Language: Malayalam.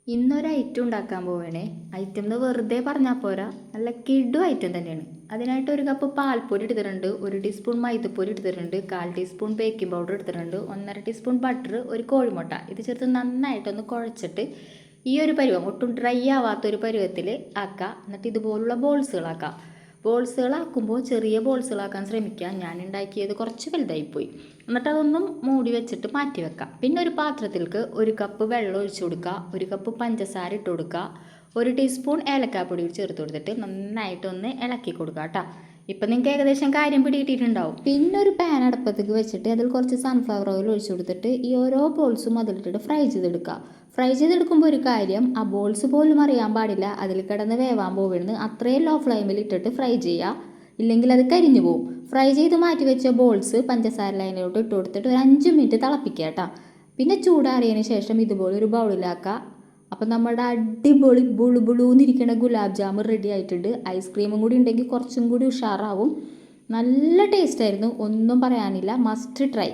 ഇന്നൊരു ഐറ്റം ഉണ്ടാക്കാൻ പോവുകയാണേ. ഐറ്റം എന്ന് വെറുതെ പറഞ്ഞാൽ പോരാ, നല്ല കിഡു ഐറ്റം തന്നെയാണ്. അതിനായിട്ട് ഒരു കപ്പ് പാൽപ്പൊടി എടുത്തിട്ടുണ്ട്, 1 ടീസ്പൂൺ മൈദപ്പൊടി എടുത്തിട്ടുണ്ട്, 1/4 ടീസ്പൂൺ ബേക്കിംഗ് പൗഡർ എടുത്തിട്ടുണ്ട്, 1.5 ടീസ്പൂൺ ബട്ടർ, ഒരു കോഴിമുട്ട. ഇത് ചേർത്ത് നന്നായിട്ടൊന്ന് കുഴച്ചിട്ട് ഈ ഒരു പരുവം ഒട്ടും ഡ്രൈ ആവാത്തൊരു പരുവത്തിൽ ആക്കുക. എന്നിട്ട് ഇതുപോലുള്ള ബോൾസുകളാക്കാം. ബോൾസുകളാക്കുമ്പോൾ ചെറിയ ബോൾസുകളാക്കാൻ ശ്രമിക്കുക. ഞാൻ ഉണ്ടാക്കിയത് കുറച്ച് വലുതായിപ്പോയി. എന്നിട്ട് അതൊന്നും മൂടി വെച്ചിട്ട് മാറ്റി വെക്കാം. പിന്നെ ഒരു പാത്രത്തിലേക്ക് 1 കപ്പ് വെള്ളം ഒഴിച്ചു കൊടുക്കുക, 1 കപ്പ് പഞ്ചസാര ഇട്ട് കൊടുക്കുക, 1 ടീസ്പൂൺ ഏലക്കാപ്പൊടി ചേർത്ത് കൊടുത്തിട്ട് നന്നായിട്ടൊന്ന് ഇളക്കി കൊടുക്കുക കേട്ടോ. ഇപ്പം നിങ്ങൾക്ക് ഏകദേശം കാര്യം പിടിയിട്ടിട്ടുണ്ടാവും. പിന്നെ ഒരു പാൻ അടുപ്പത്തേക്ക് വെച്ചിട്ട് അതിൽ കുറച്ച് സൺഫ്ലവർ ഓയിൽ ഒഴിച്ചു കൊടുത്തിട്ട് ഈ ഓരോ ബോൾസും അതിലിട്ടിട്ട് ഫ്രൈ ചെയ്തെടുക്കുക. ഫ്രൈ ചെയ്തെടുക്കുമ്പോൾ ഒരു കാര്യം, ആ ബോൾസ് പോലും അറിയാൻ പാടില്ല അതിൽ കിടന്ന് വേവാൻ പോവുന്നത്. അത്രയും ലോ ഫ്ലെയിമിൽ ഇട്ടിട്ട് ഫ്രൈ ചെയ്യുക, ഇല്ലെങ്കിൽ അത് കരിഞ്ഞു പോകും. ഫ്രൈ ചെയ്ത് മാറ്റി വെച്ച ബോൾസ് പഞ്ചസാര ലൈനിലോട്ട് ഇട്ട് കൊടുത്തിട്ട് ഒരു 5 മിനിറ്റ് തിളപ്പിക്കുക കേട്ടോ. പിന്നെ ചൂടാറിയതിന് ശേഷം ഇതുപോലെ ഒരു ബൗളിലാക്കുക. അപ്പം നമ്മുടെ അടിപൊളി ബുളുബുളൂന്നിരിക്കുന്ന ഗുലാബ് ജാമുൻ റെഡി ആയിട്ടുണ്ട്. ഐസ്ക്രീമും കൂടി ഉണ്ടെങ്കിൽ കുറച്ചും കൂടി ഉഷാറാവും. നല്ല ടേസ്റ്റ് ആയിരുന്നു, ഒന്നും പറയാനില്ല. Must try.